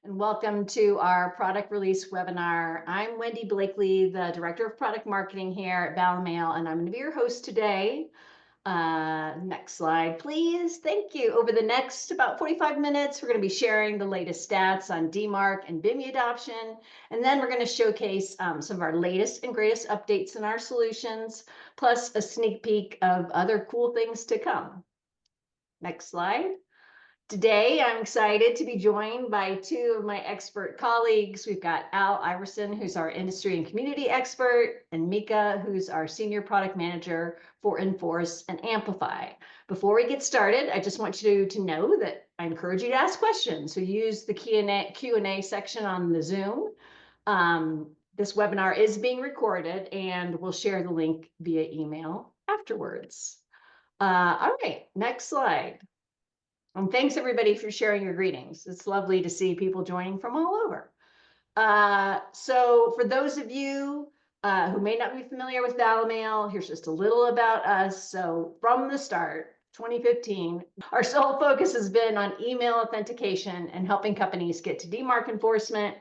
and welcome to our product release webinar. I'm Wendy Blakely, the Director of Product Marketing here at Valimail, and I'm going to be your host today. Next slide, please. Thank you. Over the next about 45 minutes, we're going to be sharing the latest stats on DMARC and BIMI adoption, and then we're going to showcase some of our latest and greatest updates in our solutions, plus a sneak peek of other cool things to come. Next slide. Today, I'm excited to be joined by two of my expert colleagues. We've got Al Iverson, who's our industry and community expert, and Mika, who's our senior product manager for Enforce and Amplify. Before we get started, I just want you to know that I encourage you to ask questions. So use the Q&A section on the Zoom. This webinar is being recorded, and we'll share the link via email afterwards. All right, next slide. And thanks everybody for sharing your greetings. It's lovely to see people joining from all over. So for those of you who may not be familiar with Valimail, here's just a little about us. So from the start, 2015, our sole focus has been on email authentication and helping companies get to DMARC enforcement.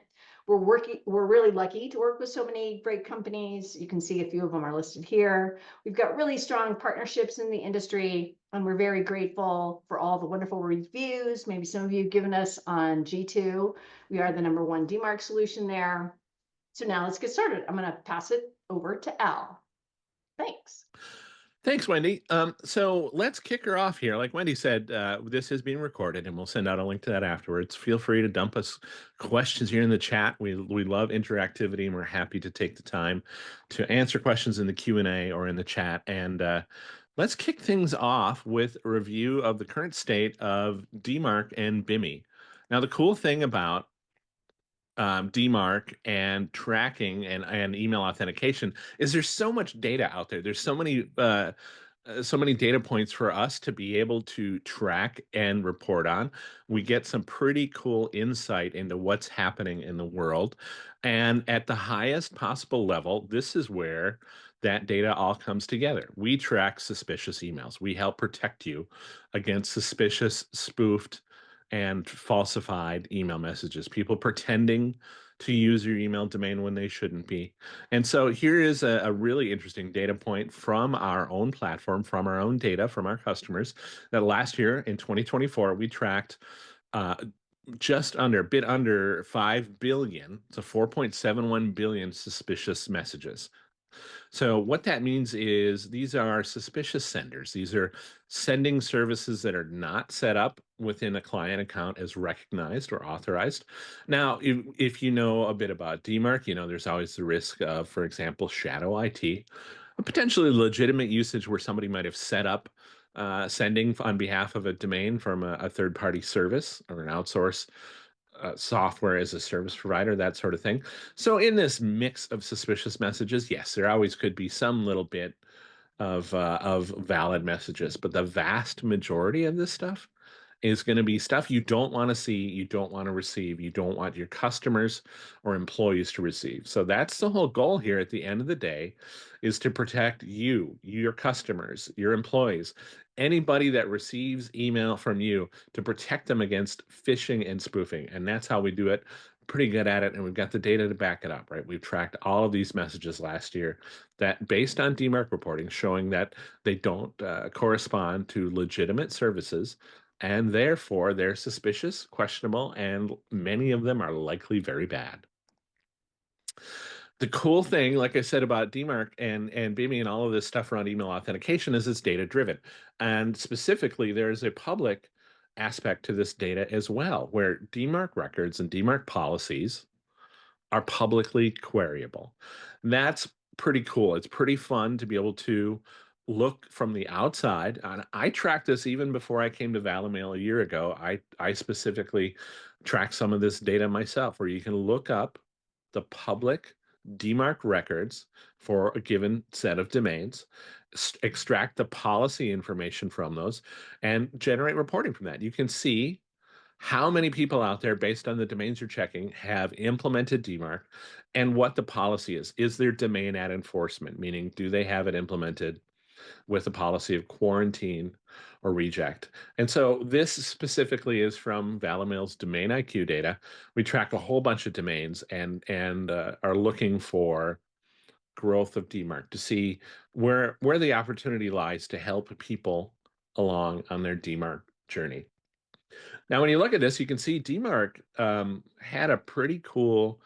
We're really lucky to work with so many great companies. You can see a few of them are listed here. We've got really strong partnerships in the industry, and we're very grateful for all the wonderful reviews. Maybe some of you have given us on G2. We are the #1 DMARC solution there. So now let's get started. I'm going to pass it over to Al. Thanks. Thanks, Wendy. So let's kick her off here. Like Wendy said, this is being recorded, and we'll send out a link to that afterwards. Feel free to dump us questions here in the chat. We love interactivity, and we're happy to take the time to answer questions in the Q&A or in the chat. And let's kick things off with a review of the current state of DMARC and BIMI. Now, the cool thing about DMARC and tracking and email authentication is there's so much data out there. There's so many data points for us to be able to track and report on. We get some pretty cool insight into what's happening in the world. And at the highest possible level, this is where that data all comes together. We track suspicious emails. We help protect you against suspicious, spoofed, and falsified email messages, people pretending to use your email domain when they shouldn't be. And so here is a really interesting data point from our own platform, from our own data, from our customers, that last year in 2024, we tracked just under, a bit under 5 billion, so 4.71 billion suspicious messages. So what that means is these are suspicious senders. These are sending services that are not set up within a client account as recognized or authorized. Now, if you know a bit about DMARC, you know there's always the risk of, for example, shadow IT, a potentially legitimate usage where somebody might have set up sending on behalf of a domain from a third-party service or an outsource software as a service provider, that sort of thing. So in this mix of suspicious messages, yes, there always could be some little bit of valid messages, but the vast majority of this stuff is going to be stuff you don't want to see, you don't want to receive, you don't want your customers or employees to receive. So that's the whole goal here at the end of the day, is to protect you, your customers, your employees, anybody that receives email from you, to protect them against phishing and spoofing. And that's how we do it. Pretty good at it, and we've got the data to back it up, right? We've tracked all of these messages last year that, based on DMARC reporting, showing that they don't correspond to legitimate services, and therefore they're suspicious, questionable, and many of them are likely very bad. The cool thing, like I said, about DMARC and BIMI and all of this stuff around email authentication is it's data driven. And specifically, there's a public aspect to this data as well, where DMARC records and DMARC policies are publicly queryable. That's pretty cool. It's pretty fun to be able to look from the outside. And I tracked this even before I came to Valimail a year ago. I specifically tracked some of this data myself, where you can look up the public DMARC records for a given set of domains, extract the policy information from those, and generate reporting from that. You can see how many people out there, based on the domains you're checking, have implemented DMARC and what the policy is. Is there domain ad enforcement? Meaning, do they have it implemented? with a policy of quarantine or reject. And so this specifically is from Valimail's domain IQ data. We track a whole bunch of domains and are looking for growth of DMARC to see where the opportunity lies to help people along on their DMARC journey. Now, when you look at this, you can see DMARC had a pretty cool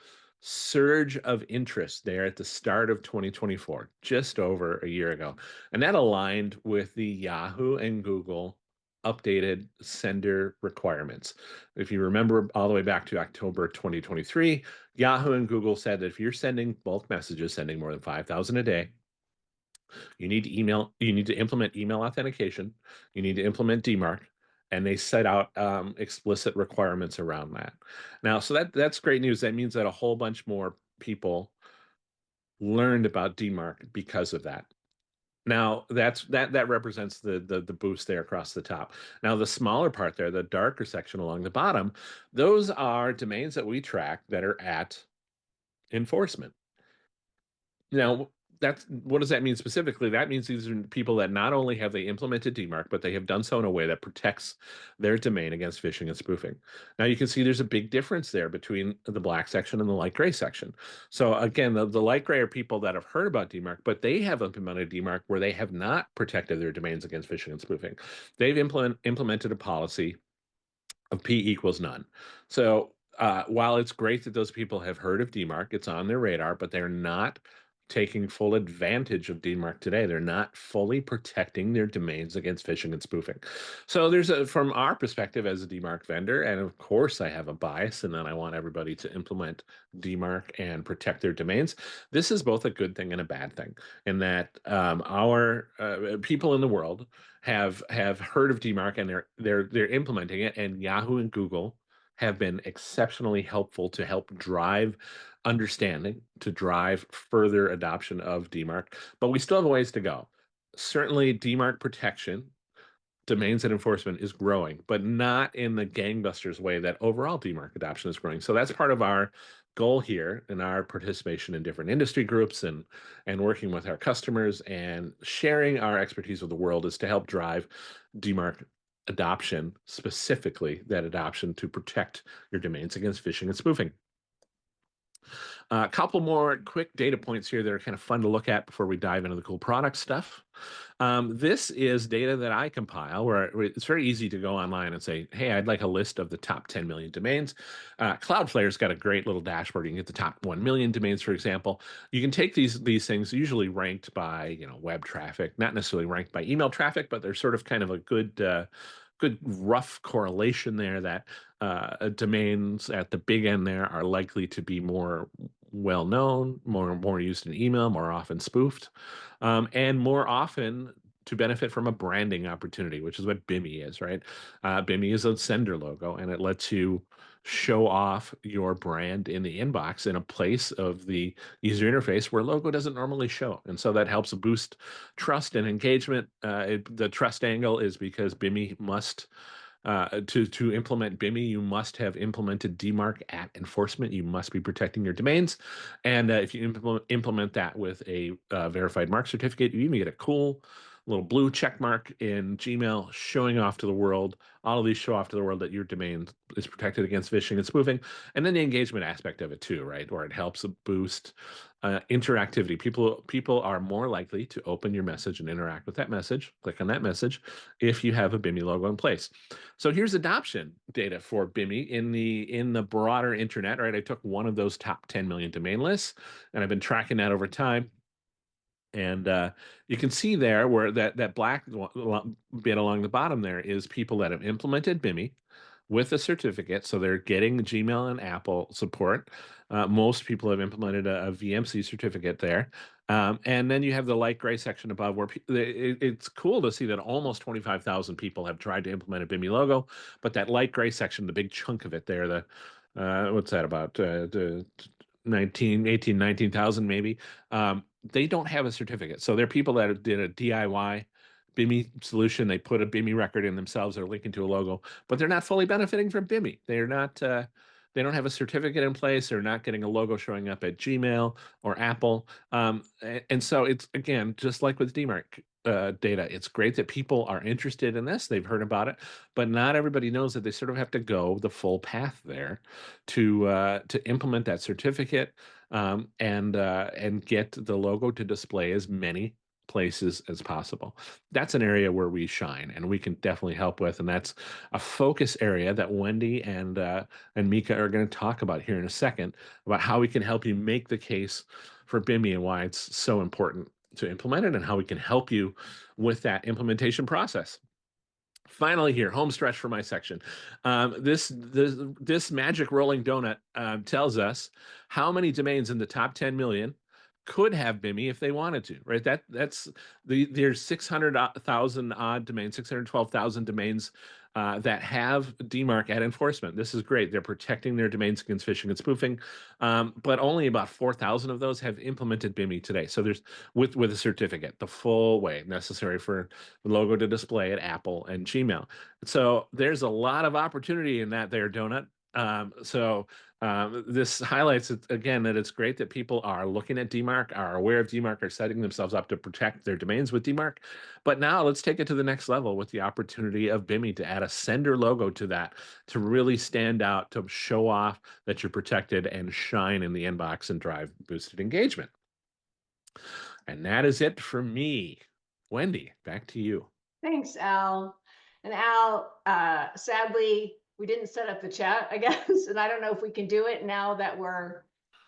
surge of interest there at the start of 2024, just over a year ago. And that aligned with the Yahoo and Google updated sender requirements. If you remember all the way back to October 2023, Yahoo and Google said that if you're sending bulk messages, sending more than 5,000 a day, you need to implement email authentication, you need to implement DMARC, and they set out explicit requirements around that. Now, so that's great news. That means that a whole bunch more people learned about DMARC because of that. Now, that represents the boost there across the top. Now, the smaller part there, the darker section along the bottom, those are domains that we track that are at enforcement. Now, what does that mean specifically? That means these are people that not only have they implemented DMARC, but they have done so in a way that protects their domain against phishing and spoofing. Now you can see there's a big difference there between the black section and the light gray section. So again, the light gray are people that have heard about DMARC, but they have implemented DMARC where they have not protected their domains against phishing and spoofing. They've implemented a policy of P equals none. So while it's great that those people have heard of DMARC, it's on their radar, but they're not taking full advantage of DMARC today. They're not fully protecting their domains against phishing and spoofing. So from our perspective as a DMARC vendor, and of course I have a bias and then I want everybody to implement DMARC and protect their domains. This is both a good thing and a bad thing in that our people in the world have heard of DMARC and they're implementing it, and Yahoo and Google have been exceptionally helpful to help drive understanding, to drive further adoption of DMARC, but we still have a ways to go. Certainly, DMARC protection, domains and enforcement is growing, but not in the gangbusters way that overall DMARC adoption is growing. So that's part of our goal here in our participation in different industry groups and working with our customers and sharing our expertise with the world is to help drive DMARC adoption, specifically that adoption to protect your domains against phishing and spoofing. A couple more quick data points here that are kind of fun to look at before we dive into the cool product stuff. This is data that I compile where it's very easy to go online and say, hey, I'd like a list of the top 10 million domains. Cloudflare's got a great little dashboard. You can get the top 1 million domains, for example. You can take these things usually ranked by web traffic, not necessarily ranked by email traffic, but they're sort of kind of a good rough correlation there that domains at the big end there are likely to be more well-known, more used in email, more often spoofed, and more often to benefit from a branding opportunity, which is what BIMI is, right? BIMI is a sender logo, and it lets you show off your brand in the inbox in a place of the user interface where logo doesn't normally show. And so that helps boost trust and engagement. The trust angle is because BIMI must to implement BIMI, you must have implemented DMARC at enforcement. You must be protecting your domains. And if you implement that with a verified mark certificate, you even get a cool little blue check mark in Gmail showing off to the world. All of these show off to the world that your domain is protected against phishing and spoofing. And then the engagement aspect of it too, right? Where it helps boost interactivity. People are more likely to open your message and interact with that message, click on that message, if you have a BIMI logo in place. So here's adoption data for BIMI in the broader internet, right? I took one of those top 10 million domain lists, and I've been tracking that over time. And you can see there where that black bit along the bottom there is people that have implemented BIMI with a certificate. So they're getting Gmail and Apple support. Most people have implemented a VMC certificate there. And then you have the light gray section above where it's cool to see that almost 25,000 people have tried to implement a BIMI logo, but that light gray section, the big chunk of it there, what's that about? 19,000 maybe. They don't have a certificate. So they're people that did a DIY BIMI solution. They put a BIMI record in themselves. They're linking to a logo, but they're not fully benefiting from BIMI. They're not. They don't have a certificate in place. They're not getting a logo showing up at Gmail or Apple. And so it's again just like with DMARC. data. It's great that people are interested in this. They've heard about it, but not everybody knows that they sort of have to go the full path there to implement that certificate, and get the logo to display as many places as possible. That's an area where we shine and we can definitely help with, and that's a focus area that Wendy and Mika are going to talk about here in a second, about how we can help you make the case for BIMI and why it's so important to implement it and how we can help you with that implementation process. Finally here, home stretch for my section. This magic rolling donut tells us how many domains in the top 10 million could have BIMI if they wanted to, right? There's 600,000 odd domains, 612,000 domains that have DMARC at enforcement. This is great. They're protecting their domains against phishing and spoofing, but only about 4,000 of those have implemented BIMI today. So there's with a certificate, the full way necessary for the logo to display at Apple and Gmail. So there's a lot of opportunity in that there, donut. This highlights again that it's great that people are looking at DMARC, are aware of DMARC, are setting themselves up to protect their domains with DMARC. But now let's take it to the next level with the opportunity of BIMI to add a sender logo to that, to really stand out, to show off that you're protected and shine in the inbox and drive boosted engagement. And that is it for me. Wendy, back to you. Thanks, Al. And Al, sadly, we didn't set up the chat, I guess, and I don't know if we can do it now that we're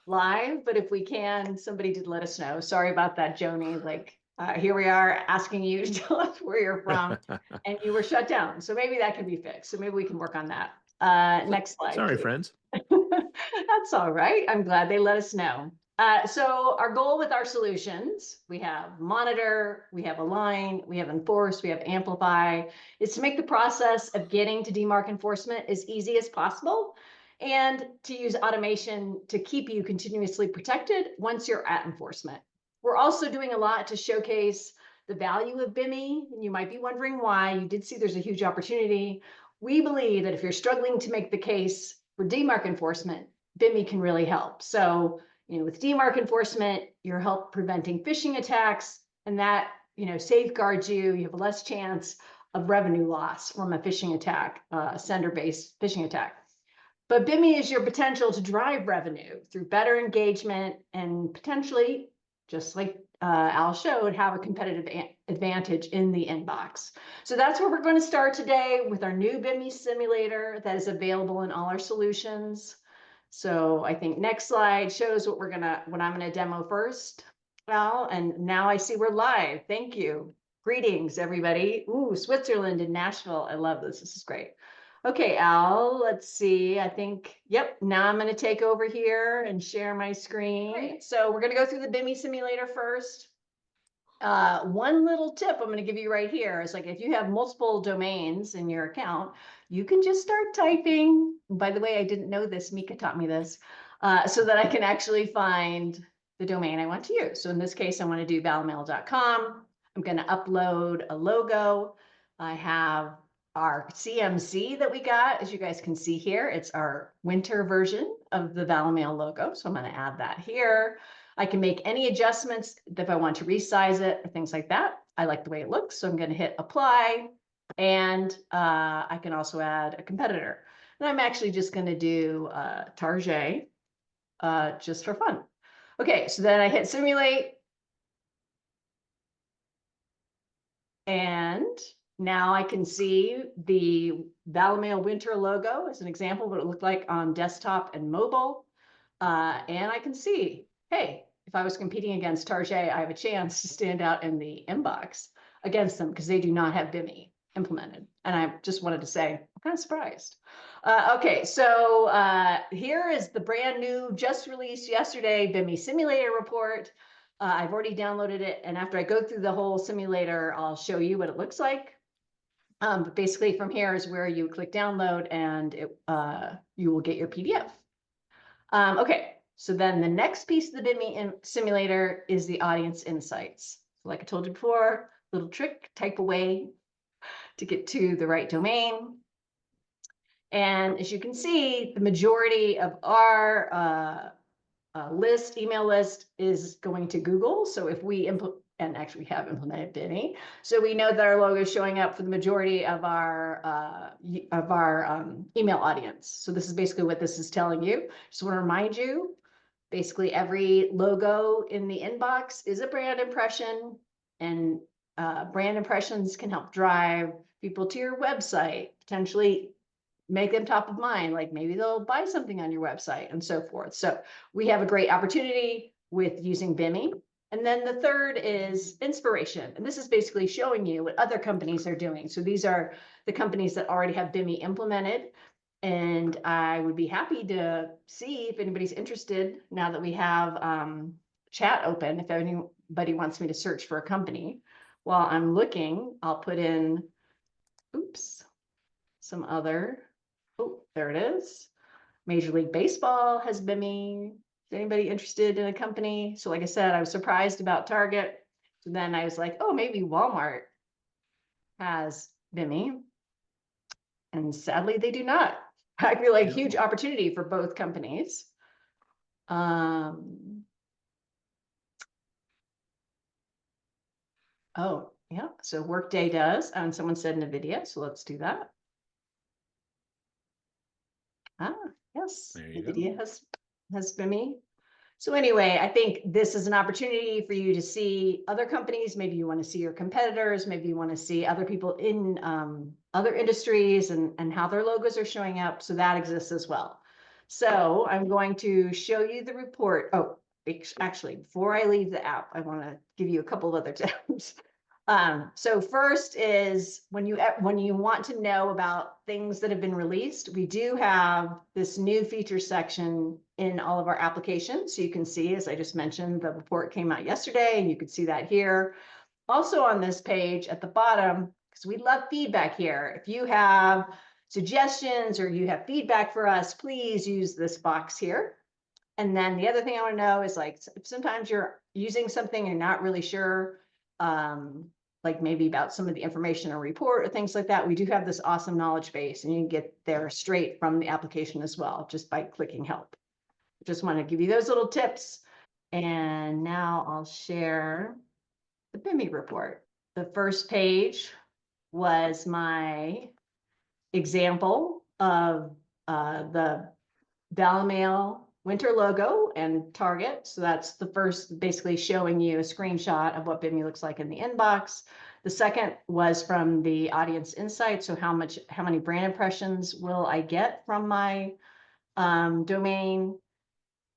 live, but if we can, somebody did let us know. Sorry about that, Joni. Like, here we are asking you to tell us where you're from, and you were shut down. So maybe that can be fixed. So maybe we can work on that. Next slide. Sorry, please. friends. That's all right. I'm glad they let us know. So our goal with our solutions, we have monitor, we have align, we have enforce, we have amplify, is to make the process of getting to DMARC enforcement as easy as possible, and to use automation to keep you continuously protected once you're at enforcement. We're also doing a lot to showcase the value of BIMI. You might be wondering why. You did see there's a huge opportunity. We believe that if you're struggling to make the case for DMARC enforcement, BIMI can really help. So, with DMARC enforcement, you're help preventing phishing attacks, and that, safeguards you. You have less chance of revenue loss from a phishing attack, sender-based phishing attack. But BIMI is your potential to drive revenue through better engagement and potentially, just like Al showed, have a competitive advantage in the inbox. So that's where we're going to start today with our new BIMI simulator that is available in all our solutions. So I think next slide shows what I'm gonna demo first, Al, and now I see we're live. Thank you. Greetings, everybody. Ooh, Switzerland and Nashville. I love this. This is great. Okay, Al, let's see. I think, yep, now I'm gonna take over here and share my screen. Great. So we're gonna go through the BIMI simulator first. One little tip I'm going to give you right here is, like, if you have multiple domains in your account, you can just start typing. By the way, I didn't know this. Mika taught me this, so that I can actually find the domain I want to use. So in this case, I want to do valimail.com. I'm going to upload a logo. I have our CMC that we got, as you guys can see here. It's our winter version of the Valimail logo. So I'm going to add that here. I can make any adjustments if I want to resize it or things like that. I like the way it looks, so I'm going to hit apply, and I can also add a competitor. And I'm actually just going to do Target just for fun. Okay, so then I hit simulate, and now I can see the Valimail winter logo as an example of what it looked like on desktop and mobile, and I can see, hey, if I was competing against Target, I have a chance to stand out in the inbox against them because they do not have BIMI implemented. And I just wanted to say, I'm kind of surprised. Okay, so here is the brand new, just released yesterday, BIMI Simulator report. I've already downloaded it, and after I go through the whole simulator, I'll show you what it looks like. But basically from here is where you click download, and you will get your PDF. Okay. So then the next piece of the BIMI simulator is the audience insights. So like I told you before, little trick, type away to get to the right domain. And as you can see, the majority of our email list is going to Google. So if we and actually have implemented BIMI. So we know that our logo is showing up for the majority of our email audience. So this is basically what this is telling you. Just want to remind you, basically every logo in the inbox is a brand impression, and brand impressions can help drive people to your website, potentially make them top of mind, like maybe they'll buy something on your website and so forth. So we have a great opportunity with using BIMI. And then the third is inspiration. And this is basically showing you what other companies are doing. So these are the companies that already have BIMI implemented. And I would be happy to see if anybody's interested now that we have chat open, if anybody wants me to search for a company. While I'm looking, I'll put in, oops, some other, oh, there it is. Major League Baseball has BIMI. Is anybody interested in a company? So like I said, I was surprised about Target. So then I was like, oh, maybe Walmart has BIMI. And sadly, they do not. I feel like huge opportunity for both companies. Oh, yeah. So Workday does, and someone said NVIDIA. So let's do that. Ah, yes, NVIDIA has BIMI. So anyway, I think this is an opportunity for you to see other companies. Maybe you want to see your competitors. Maybe you want to see other people in other industries and how their logos are showing up. So that exists as well. So I'm going to show you the report. Oh, actually, before I leave the app, I want to give you a couple of other tips. So first is when you want to know about things that have been released, we do have this new feature section in all of our applications. So you can see, as I just mentioned, the report came out yesterday, and you can see that here. Also on this page at the bottom, because we love feedback here. If you have suggestions or you have feedback for us, please use this box here. And then the other thing I want to know is, like, if sometimes you're using something and you're not really sure, like maybe about some of the information or report or things like that, we do have this awesome knowledge base, and you can get there straight from the application as well, just by clicking help. Just want to give you those little tips. And now I'll share the BIMI report. The first page was my example of the Valimail winter logo and target. So that's the first, basically showing you a screenshot of what BIMI looks like in the inbox. The second was from the audience insight. So how many brand impressions will I get from my domain?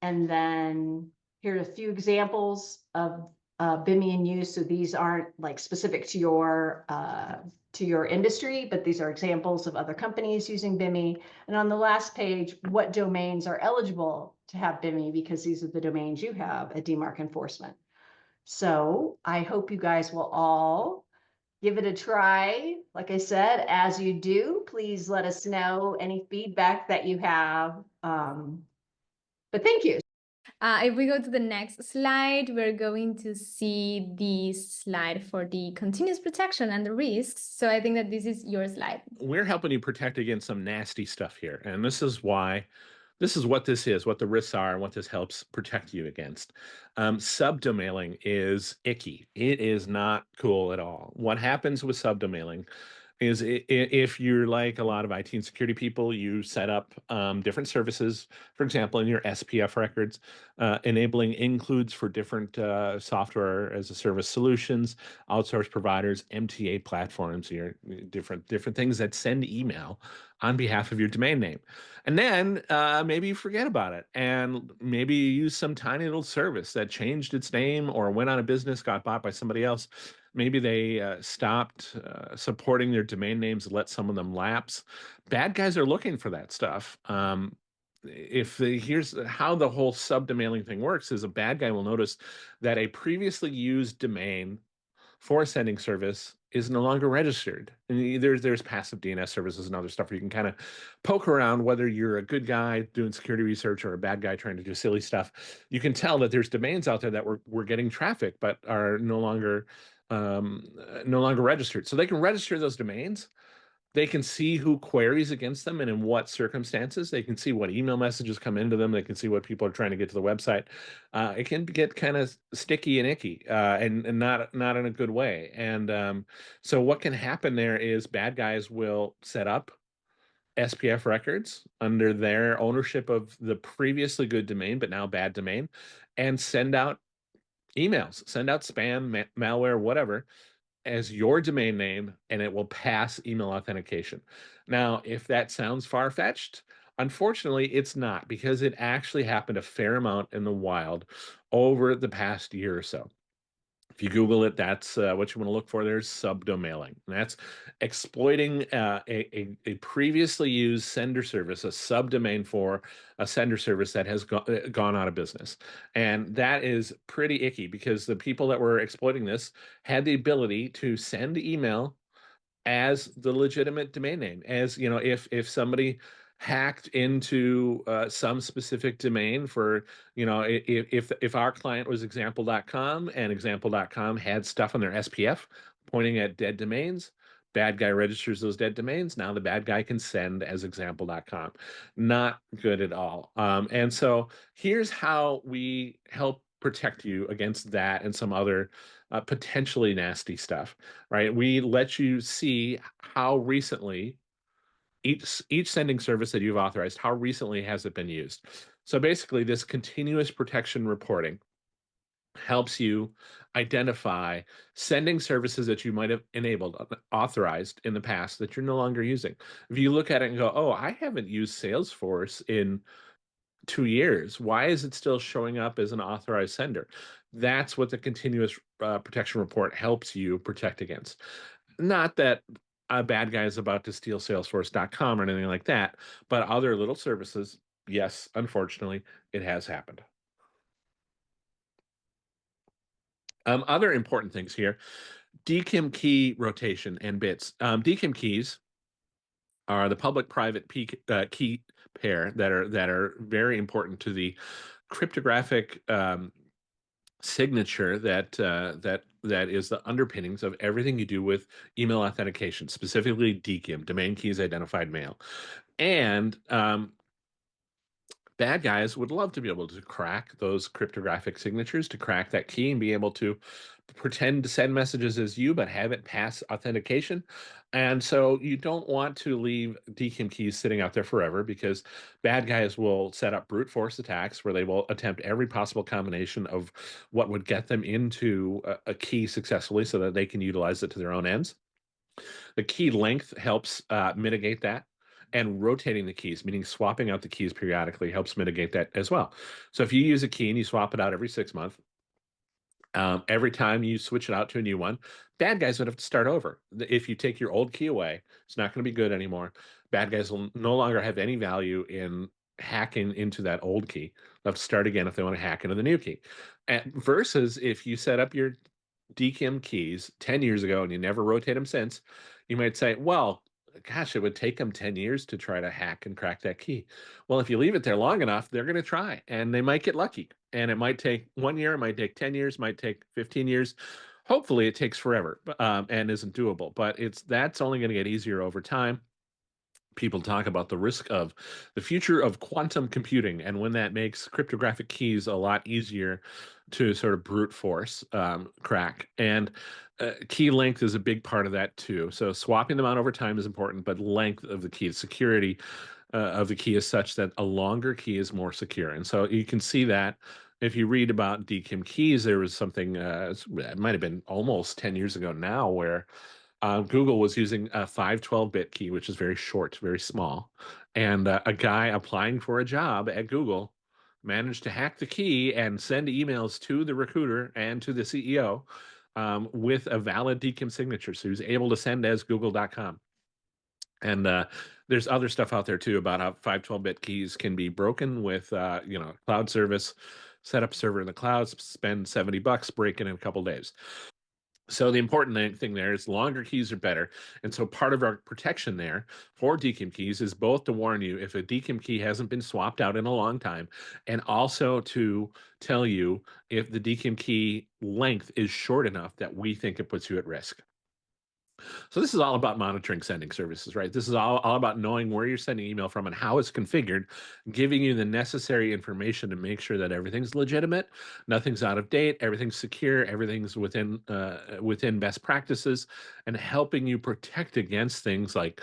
And then here are a few examples of BIMI in use. So these aren't like specific to your industry, but these are examples of other companies using BIMI. And on the last page, what domains are eligible to have BIMI, because these are the domains you have at DMARC enforcement. So I hope you guys will all give it a try. Like I said, as you do, please let us know any feedback that you have. But thank you. If we go to the next slide, we're going to see the slide for the continuous protection and the risks. So I think that this is your slide. We're helping you protect against some nasty stuff here. And this is what this is, what the risks are, and what this helps protect you against. Subdomailing is icky. It is not cool at all. What happens with subdomailing is, if you're like a lot of IT and security people, you set up different services, for example, in your SPF records, enabling includes for different software as a service solutions, outsourced providers, MTA platforms, your different things that send email on behalf of your domain name. And then maybe you forget about it, and maybe you use some tiny little service that changed its name or went out of business, got bought by somebody else. Maybe they stopped supporting their domain names, let some of them lapse. Bad guys are looking for that stuff. Here's how the whole subdomailing thing works: is a bad guy will notice that a previously used domain for a sending service is no longer registered. And there's passive DNS services and other stuff where you can kind of poke around whether you're a good guy doing security research or a bad guy trying to do silly stuff. You can tell that there's domains out there that we're getting traffic but are no longer registered. So they can register those domains, They can see who queries against them and in what circumstances. They can see what email messages come into them. They can see what people are trying to get to the website. It can get kind of sticky and icky, and not in a good way. And so what can happen there is bad guys will set up SPF records under their ownership of the previously good domain, but now bad domain, and send out emails, send out spam, malware, whatever, as your domain name, and it will pass email authentication. Now, if that sounds far-fetched, unfortunately, it's not, because it actually happened a fair amount in the wild over the past year or so. If you Google it, that's what you want to look for. There's subdomailing. And that's exploiting a previously used sender service, a subdomain for a sender service that has gone out of business. And that is pretty icky, because the people that were exploiting this had the ability to send email as the legitimate domain name. As you know, if somebody hacked into some specific domain for, you know, if our client was example.com and example.com had stuff on their SPF pointing at dead domains, bad guy registers those dead domains. Now the bad guy can send as example.com. Not good at all. And so here's how we help protect you against that and some other potentially nasty stuff, right? We let you see how recently each sending service that you've authorized, how recently has it been used? So basically, this continuous protection reporting helps you identify sending services that you might have enabled, authorized in the past that you're no longer using. If you look at it and go, oh, I haven't used Salesforce in 2 years. Why is it still showing up as an authorized sender? That's what the continuous protection report helps you protect against. Not that a bad guy is about to steal Salesforce.com or anything like that, but other little services, yes, unfortunately, it has happened. Other important things here, DKIM key rotation and bits. DKIM keys are the public-private key pair that are very important to the cryptographic signature that is the underpinnings of everything you do with email authentication, specifically DKIM, domain keys identified mail. And bad guys would love to be able to crack those cryptographic signatures, to crack that key and be able to pretend to send messages as you, but have it pass authentication. And so you don't want to leave DKIM keys sitting out there forever, because bad guys will set up brute force attacks where they will attempt every possible combination of what would get them into a key successfully so that they can utilize it to their own ends. The key length helps mitigate that. And rotating the keys, meaning swapping out the keys periodically, helps mitigate that as well. So if you use a key and you swap it out every 6 months, every time you switch it out to a new one, bad guys would have to start over. If you take your old key away, it's not going to be good anymore. Bad guys will no longer have any value in hacking into that old key. They'll have to start again if they want to hack into the new key. Versus if you set up your DKIM keys 10 years ago and you never rotate them since, you might say, well, gosh, it would take them 10 years to try to hack and crack that key. Well, if you leave it there long enough, they're going to try, and they might get lucky. And it might take 1 year, it might take 10 years, might take 15 years. Hopefully it takes forever and isn't doable, but that's only going to get easier over time. People talk about the risk of the future of quantum computing, and when that makes cryptographic keys a lot easier to sort of brute force crack. And key length is a big part of that too. So swapping them out over time is important, but length of the key, security of the key is such that a longer key is more secure. And so you can see that if you read about DKIM keys, there was something, it might have been almost 10 years ago now, where Google was using a 512-bit key, which is very short, very small. And a guy applying for a job at Google managed to hack the key and send emails to the recruiter and to the CEO with a valid DKIM signature. So he was able to send as google.com. And there's other stuff out there too about how 512-bit keys can be broken with, cloud service, set up a server in the cloud, spend $70, break it in a couple days. So the important thing there is longer keys are better. And so part of our protection there for DKIM keys is both to warn you if a DKIM key hasn't been swapped out in a long time, and also to tell you if the DKIM key length is short enough that we think it puts you at risk. So this is all about monitoring sending services, right? This is all about knowing where you're sending email from and how it's configured, giving you the necessary information to make sure that everything's legitimate, nothing's out of date, everything's secure, everything's within best practices, and helping you protect against things like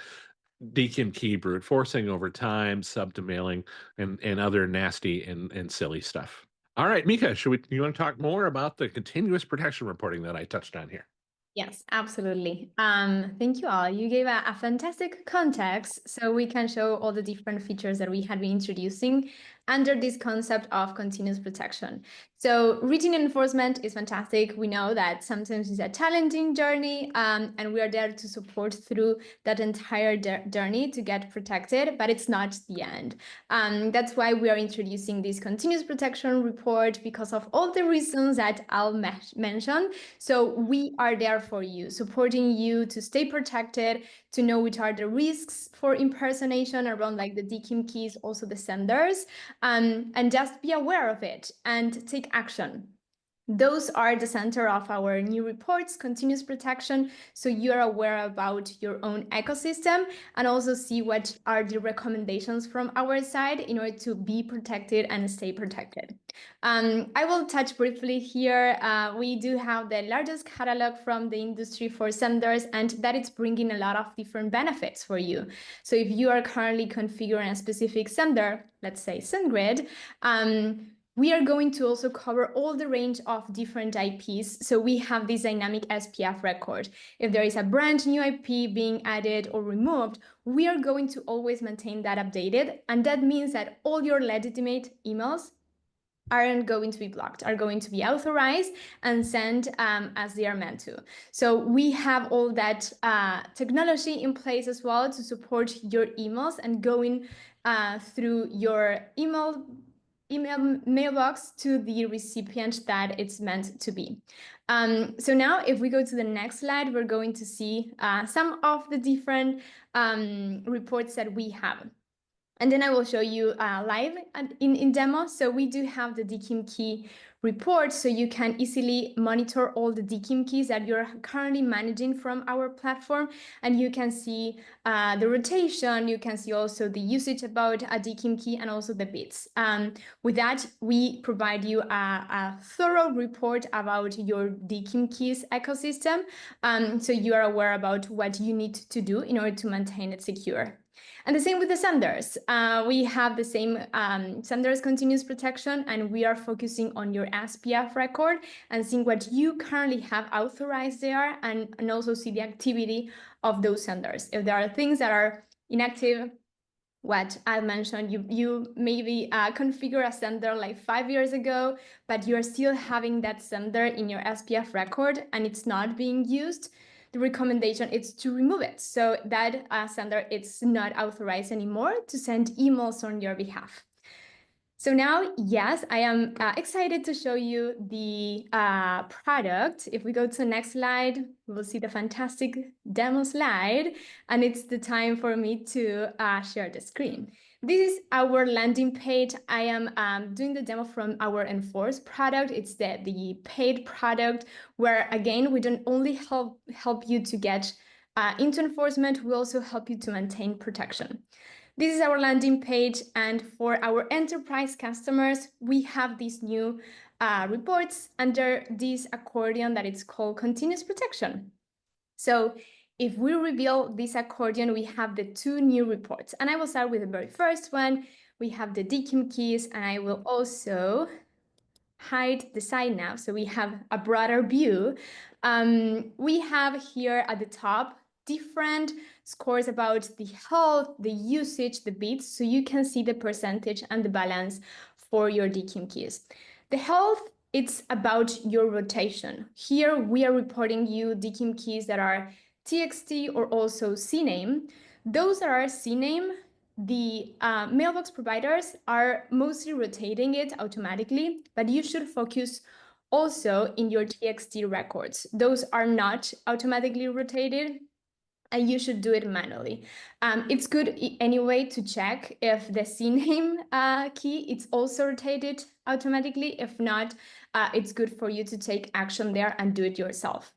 DKIM key brute forcing over time, subdomailing, and other nasty and silly stuff. All right, Mika, you want to talk more about the continuous protection reporting that I touched on here? Yes, absolutely. Thank you all. You gave a fantastic context so we can show all the different features that we had been introducing under this concept of continuous protection. So routine enforcement is fantastic. We know that sometimes it's a challenging journey, and we are there to support through that entire journey to get protected, but it's not the end. That's why we are introducing this continuous protection report, because of all the reasons that I'll mention. So we are there for you, supporting you to stay protected, to know which are the risks for impersonation around like the DKIM keys, also the senders, and just be aware of it and take action. Those are the center of our new reports, continuous protection. So you're aware about your own ecosystem and also see what are the recommendations from our side in order to be protected and stay protected. I will touch briefly here. We do have the largest catalog from the industry for senders, and that it's bringing a lot of different benefits for you. So if you are currently configuring a specific sender, let's say SendGrid, we are going to also cover all the range of different IPs. So we have this dynamic SPF record. If there is a brand new IP being added or removed, we are going to always maintain that updated. And that means that all your legitimate emails aren't going to be blocked, are going to be authorized and sent as they are meant to. So we have all that technology in place as well to support your emails and going through your email mailbox to the recipient that it's meant to be. So now if we go to the next slide, we're going to see some of the different reports that we have. And then I will show you live in demo. So we do have the DKIM key report, so you can easily monitor all the DKIM keys that you're currently managing from our platform. And you can see the rotation, you can see also the usage about a DKIM key and also the bits. With that, we provide you a thorough report about your DKIM keys ecosystem. So you are aware about what you need to do in order to maintain it secure. And the same with the senders. We have the same senders continuous protection, and we are focusing on your SPF record and seeing what you currently have authorized there, and also see the activity of those senders. If there are things that are inactive, what I mentioned, you maybe configure a sender like 5 years ago, but you're still having that sender in your SPF record and it's not being used, the recommendation is to remove it. So that sender, it's not authorized anymore to send emails on your behalf. So now, yes, I am excited to show you the product. If we go to the next slide, we will see the fantastic demo slide, and it's the time for me to share the screen. This is our landing page. I am doing the demo from our Enforce product. It's the paid product where, again, we don't only help you to get into enforcement, we also help you to maintain protection. This is our landing page, and for our enterprise customers, we have these new reports under this accordion that it's called continuous protection. So if we reveal this accordion, we have the 2 new reports, and I will start with the very first one. We have the DKIM keys, and I will also hide the side now, so we have a broader view. We have here at the top different scores about the health, the usage, the bits, so you can see the percentage and the balance for your DKIM keys. The health, it's about your rotation. Here we are reporting you DKIM keys that are TXT or also CNAME. Those that are CNAME, the mailbox providers are mostly rotating it automatically, but you should focus also in your TXT records. Those are not automatically rotated, and you should do it manually. It's good anyway to check if the CNAME key it's also rotated automatically. If not, it's good for you to take action there and do it yourself.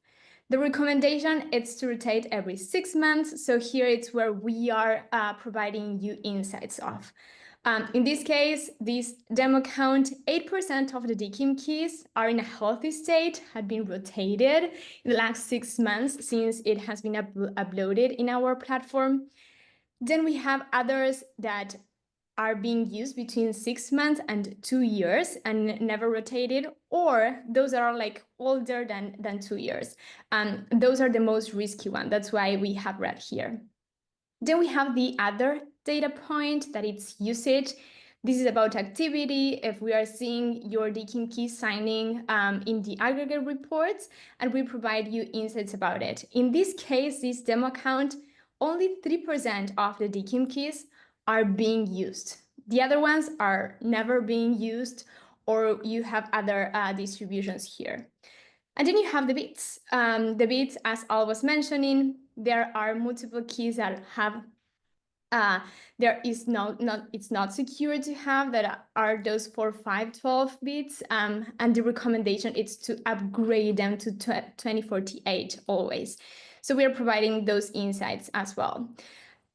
The recommendation is to rotate every 6 months. So here it's where we are providing you insights of. In this case, this demo count, 8% of the DKIM keys are in a healthy state, had been rotated in the last 6 months since it has been uploaded in our platform. Then we have others that are being used between 6 months and 2 years and never rotated, or those are like older than 2 years. Those are the most risky ones. That's why we have red here. Then we have the other data point that it's usage. This is about activity. If we are seeing your DKIM key signing in the aggregate reports, and we provide you insights about it. In this case, this demo count, only 3% of the DKIM keys are being used. The other ones are never being used, or you have other distributions here. And then you have the bits. The bits, as Al was mentioning, there are multiple keys that have it's not secure to have, that are those 4, 5, 12 bits, and the recommendation is to upgrade them to 2048 always. So we are providing those insights as well.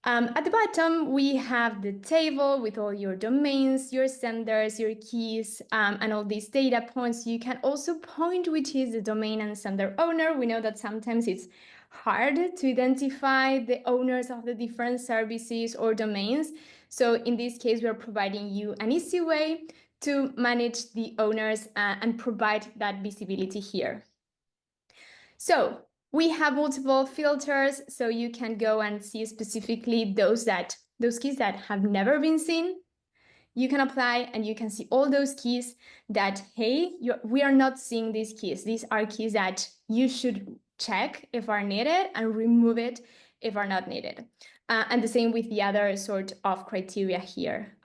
At the bottom, we have the table with all your domains, your senders, your keys, and all these data points. You can also point which is the domain and sender owner. We know that sometimes it's hard to identify the owners of the different services or domains. So in this case, we are providing you an easy way to manage the owners and provide that visibility here. So we have multiple filters, so you can go and see specifically those keys that have never been seen. You can apply and you can see all those keys that, hey, we are not seeing these keys. These are keys that you should check if are needed and remove it if are not needed. And the same with the other sort of criteria here.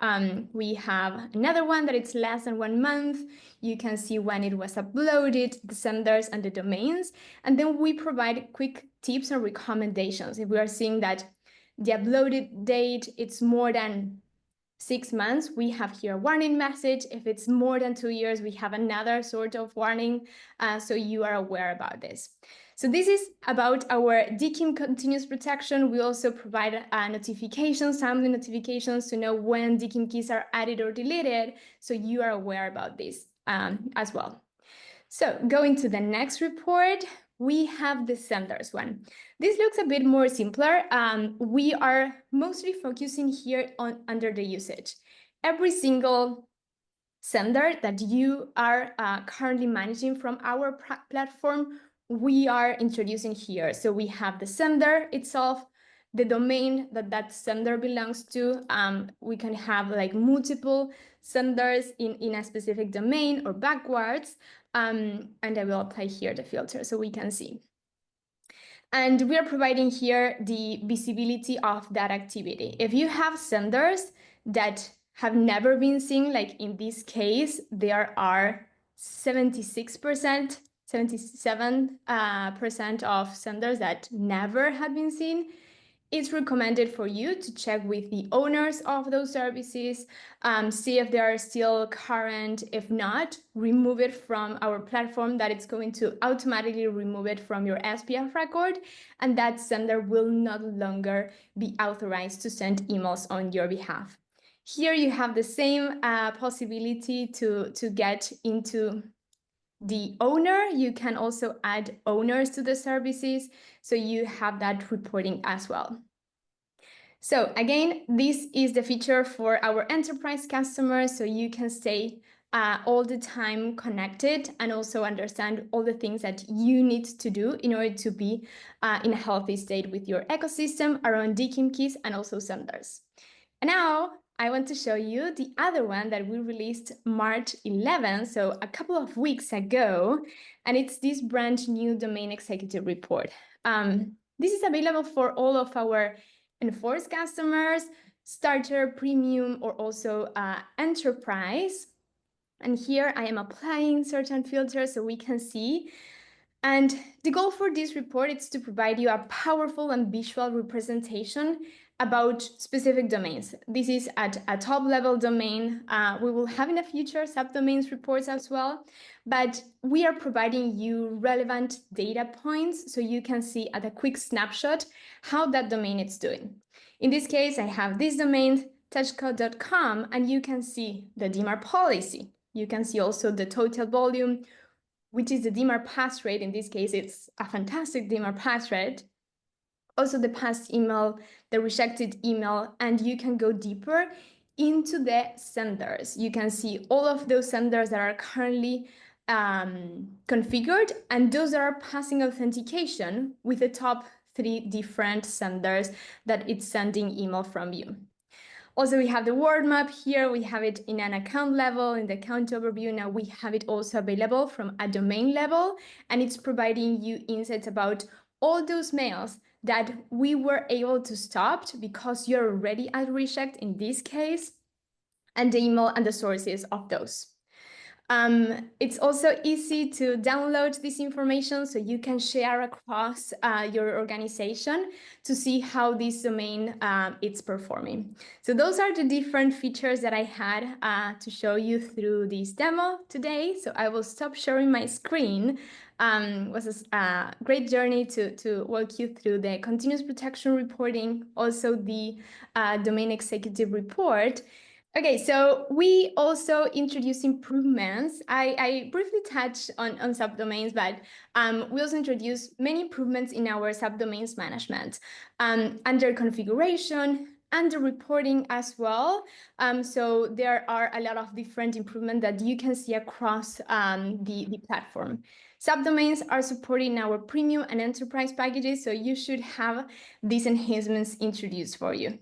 We have another one that it's less than 1 month. You can see when it was uploaded, the senders and the domains. And then we provide quick tips and recommendations. If we are seeing that the uploaded date, it's more than 6 months, we have here a warning message. If it's more than 2 years, we have another sort of warning. So you are aware about this. So this is about our DKIM continuous protection. We also provide notifications, timely notifications to know when DKIM keys are added or deleted. So you are aware about this as well. So going to the next report, we have the senders one. This looks a bit more simpler. We are mostly focusing here on under the usage. Every single sender that you are currently managing from our platform, we are introducing here. So we have the sender itself, the domain that sender belongs to. We can have like multiple senders in a specific domain or backwards. And I will apply here the filter so we can see. And we are providing here the visibility of that activity. If you have senders that have never been seen, like in this case, there are 77% of senders that never have been seen. It's recommended for you to check with the owners of those services, see if they are still current. If not, remove it from our platform, that it's going to automatically remove it from your SPF record, and that sender will no longer be authorized to send emails on your behalf. Here you have the same possibility to get into the owner. You can also add owners to the services, so you have that reporting as well. So again, this is the feature for our enterprise customers, so you can stay all the time connected and also understand all the things that you need to do in order to be in a healthy state with your ecosystem around DKIM keys and also senders. And now I want to show you the other one that we released March 11, so a couple of weeks ago, and it's this brand new domain executive report. This is available for all of our Enforce customers, starter, premium, or also enterprise. And here I am applying certain filters so we can see. And the goal for this report is to provide you a powerful and visual representation about specific domains. This is at a top level domain. We will have in the future subdomains reports as well, but we are providing you relevant data points so you can see at a quick snapshot how that domain is doing. In this case, I have this domain, touchcode.com, and you can see the DMARC policy. You can see also the total volume, which is the DMARC pass rate. In this case, it's a fantastic DMARC pass rate. Also the past email, the rejected email, and you can go deeper into the senders. You can see all of those senders that are currently configured, and those that are passing authentication with the top 3 different senders that it's sending email from you. Also, we have the word map here. We have it in an account level, in the account overview. Now we have it also available from a domain level, and it's providing you insights about all those mails that we were able to stop because you're already at reject in this case, and the email and the sources of those. It's also easy to download this information so you can share across your organization to see how this domain is performing. So those are the different features that I had to show you through this demo today. So I will stop sharing my screen. It was a great journey to walk you through the continuous protection reporting, also the domain executive report. Okay, so we also introduced improvements. I briefly touched on subdomains, but we also introduced many improvements in our subdomains management under configuration, under reporting as well. So there are a lot of different improvements that you can see across the platform. Subdomains are supported in our premium and enterprise packages, so you should have these enhancements introduced for you.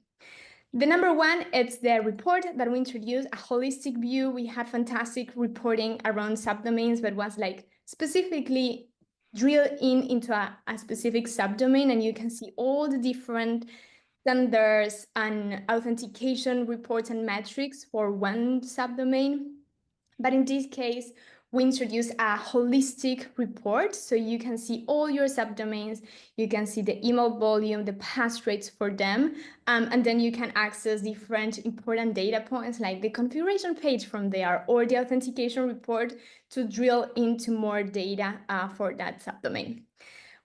The number one, it's the report that we introduced, a holistic view. We had fantastic reporting around subdomains, but was like specifically drilled into a specific subdomain, and you can see all the different standards and authentication reports and metrics for one subdomain. But in this case, we introduce a holistic report, so you can see all your subdomains, you can see the email volume, the pass rates for them, and then you can access different important data points like the configuration page from there or the authentication report to drill into more data for that subdomain.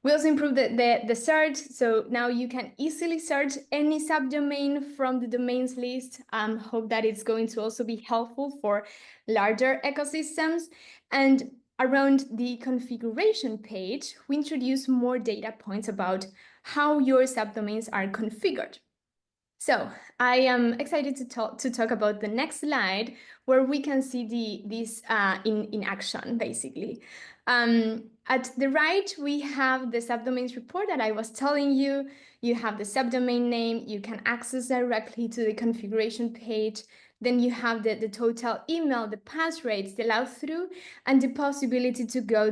We also improved the search, so now you can easily search any subdomain from the domains list. Hope that it's going to also be helpful for larger ecosystems. And around the configuration page, we introduce more data points about how your subdomains are configured. So I am excited to talk about the next slide, where we can see this in action, basically. At the right, we have the subdomains report that I was telling you. You have the subdomain name. You can access directly to the configuration page. Then you have the total email, the pass rates, the allow through, and the possibility to go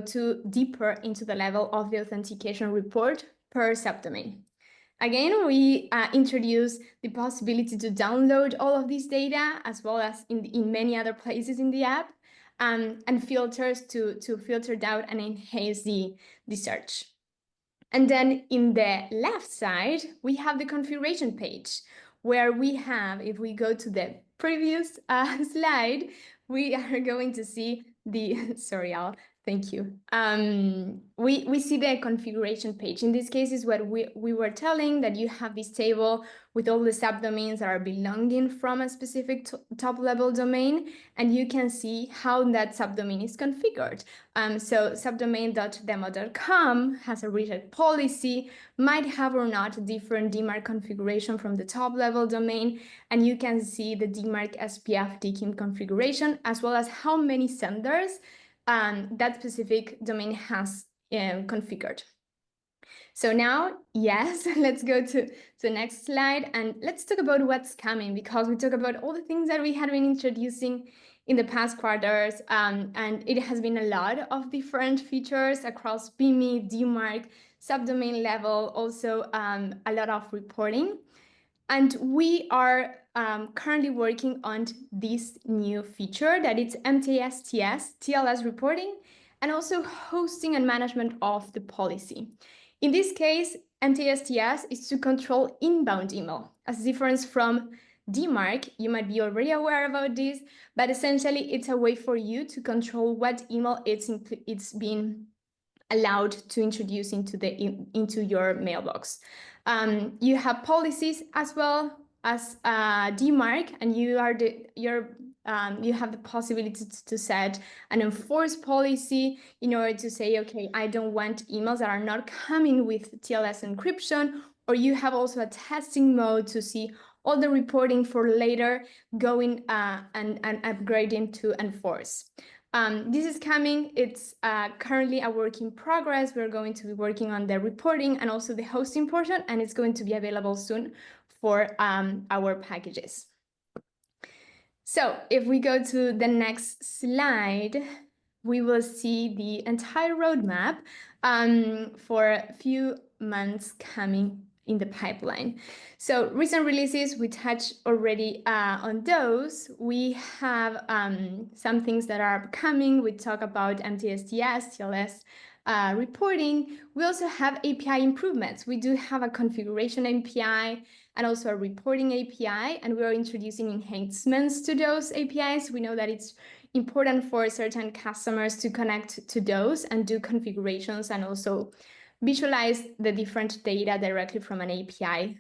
deeper into the level of the authentication report per subdomain. Again, we introduce the possibility to download all of this data, as well as in many other places in the app, and filters to filter out and enhance the search. And then in the left side, we have the configuration page, where we have, if we go to the previous slide, we are going to see the, sorry, Al, thank you. We see the configuration page. In this case is what we were telling, that you have this table with all the subdomains that are belonging from a specific top level domain, and you can see how that subdomain is configured. So subdomain.demo.com has a reject policy, might have or not a different DMARC configuration from the top level domain, and you can see the DMARC SPF DKIM configuration, as well as how many senders that specific domain has configured. So now, yes, let's go to the next slide, and let's talk about what's coming, because we talk about all the things that we had been introducing in the past quarters, and it has been a lot of different features across BIMI, DMARC, subdomain level, also a lot of reporting. And we are currently working on this new feature that it's MTA-STS, TLS reporting, and also hosting and management of the policy. In this case, MTA-STS is to control inbound email, as different from DMARC. You might be already aware about this, but essentially it's a way for you to control what email it's being allowed to introduce into your mailbox. You have policies as well as DMARC, and you have the possibility to set an enforced policy in order to say, okay, I don't want emails that are not coming with TLS encryption, or you have also a testing mode to see all the reporting for later going and upgrading to enforce. This is coming. It's currently a work in progress. We're going to be working on the reporting and also the hosting portion, and it's going to be available soon for our packages. So if we go to the next slide, we will see the entire roadmap for a few months coming in the pipeline. So recent releases, we touched already on those. We have some things that are coming. We talk about MTA-STS, TLS reporting. We also have API improvements. We do have a configuration API and also a reporting API, and we're introducing enhancements to those APIs. We know that it's important for certain customers to connect to those and do configurations and also visualize the different data directly from an API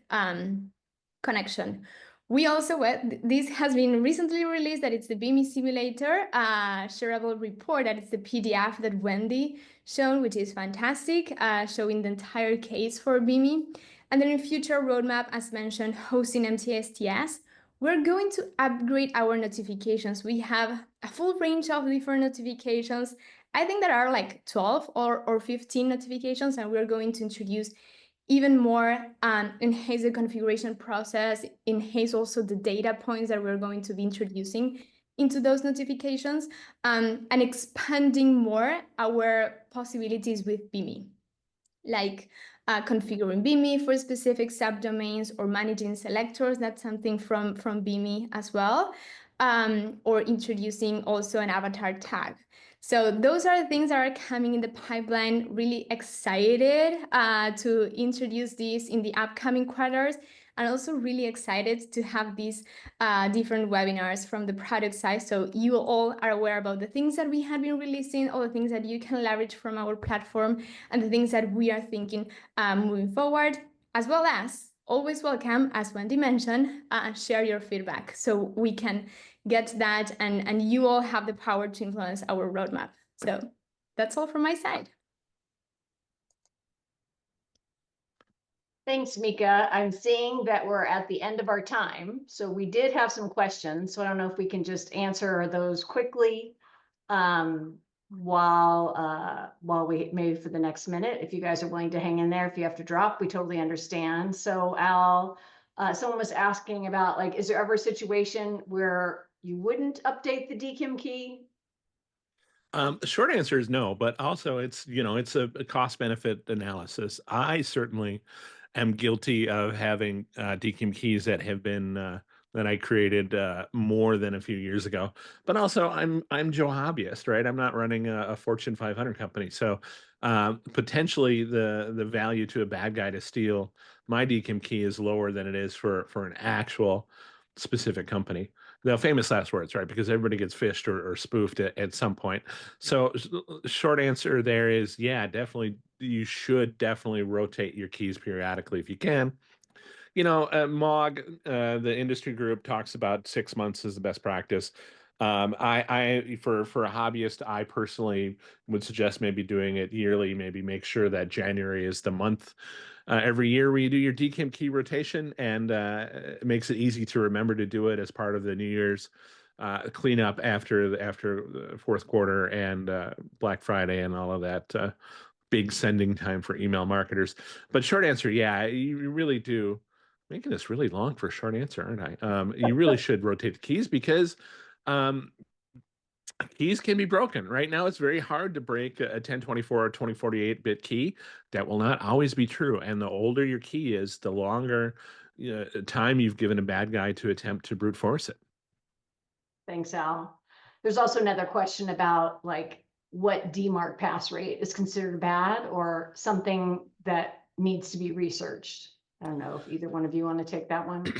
connection. We also, this has been recently released, that it's the BIMI Simulator shareable report, that it's the PDF that Wendy shown, which is fantastic, showing the entire case for BIMI. And then in future roadmap, as mentioned, hosting MTA-STS, we're going to upgrade our notifications. We have a full range of different notifications. I think there are like 12 or 15 notifications, and we're going to introduce even more, enhance the configuration process, enhance also the data points that we're going to be introducing into those notifications, and expanding more our possibilities with BIMI, like configuring BIMI for specific subdomains or managing selectors. That's something from BIMI as well, or introducing also an avatar tag. So those are the things that are coming in the pipeline. Really excited to introduce these in the upcoming quarters, and also really excited to have these different webinars from the product side, so you all are aware about the things that we have been releasing, all the things that you can leverage from our platform, and the things that we are thinking moving forward, as well as always welcome, as Wendy mentioned, share your feedback so we can get that, and you all have the power to influence our roadmap. So that's all from my side. Thanks, Mika. I'm seeing that we're at the end of our time. So we did have some questions. So I don't know if we can just answer those quickly while we maybe for the next minute. If you guys are willing to hang in there, if you have to drop, we totally understand. So Al, someone was asking about, like, is there ever a situation where you wouldn't update the DKIM key? The short answer is no, but also it's a cost benefit analysis. I certainly am guilty of having DKIM keys that have been that I created more than a few years ago. But also, I'm Joe Hobbyist, right? I'm not running a Fortune 500 company, so potentially the value to a bad guy to steal my DKIM key is lower than it is for an actual specific company. The famous last words, right? Because everybody gets phished or spoofed at some point. So short answer there is, yeah, definitely. You should definitely rotate your keys periodically if you can. MOG, the industry group, talks about 6 months as the best practice. I for a hobbyist, I personally would suggest maybe doing it yearly. Maybe make sure that January is the month every year where you do your DKIM key rotation, and it makes it easy to remember to do it as part of the New Year's cleanup after the fourth quarter and Black Friday and all of that big sending time for email marketers. But short answer, yeah, you really do. Making this really long for a short answer, aren't I? You really should rotate the keys, because keys can be broken. Right now, it's very hard to break a 1024 or 2048-bit key. That will not always be true. And the older your key is, the longer time you've given a bad guy to attempt to brute force it. Thanks, Al. There's also another question about, like, what DMARC pass rate is considered bad, or something that needs to be researched? I don't know if either one of you want to take that one.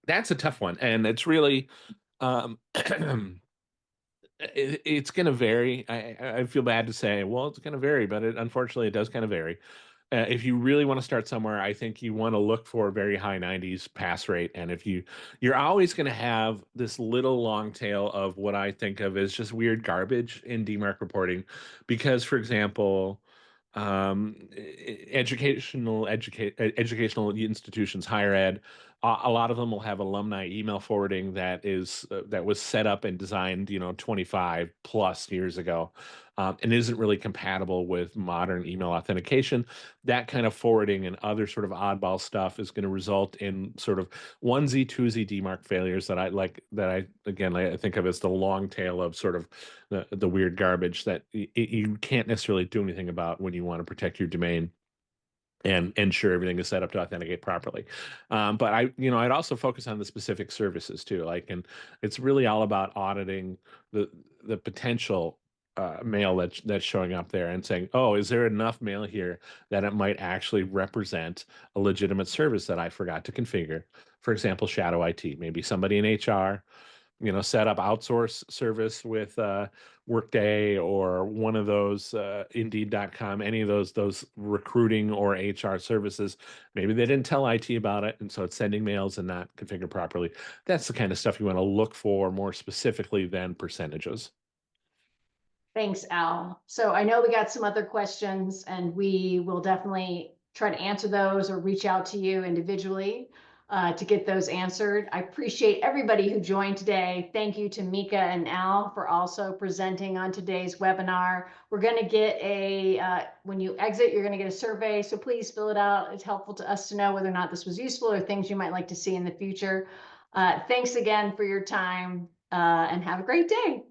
That's a tough one, and it's really it's going to vary. I feel bad to say, well, it's going to vary, but unfortunately it does kind of vary. If you really want to start somewhere, I think you want to look for a very high 90s pass rate. And if you're always going to have this little long tail of what I think of as just weird garbage in DMARC reporting, because, for example, educational institutions, higher ed, a lot of them will have alumni email forwarding that was set up and designed 25 plus years ago, and isn't really compatible with modern email authentication. That kind of forwarding and other sort of oddball stuff is going to result in sort of onesie twosie DMARC failures that I think of as the long tail of sort of the weird garbage that you can't necessarily do anything about when you want to protect your domain and ensure everything is set up to authenticate properly. But I'd also focus on the specific services too. And it's really all about auditing the potential mail that's showing up there and saying, oh, is there enough mail here that it might actually represent a legitimate service that I forgot to configure? For example, shadow IT. Maybe somebody in HR set up outsource service with Workday or one of those Indeed.com, any of those recruiting or HR services. Maybe they didn't tell IT about it, and so it's sending mails and not configured properly. That's the kind of stuff you want to look for more specifically than percentages. Thanks, Al. So I know we got some other questions, and we will definitely try to answer those or reach out to you individually to get those answered. I appreciate everybody who joined today. Thank you to Mika and Al for also presenting on today's webinar. We're going to get when you exit, you're going to get a survey. So please fill it out. It's helpful to us to know whether or not this was useful or things you might like to see in the future. Thanks again for your time and have a great day.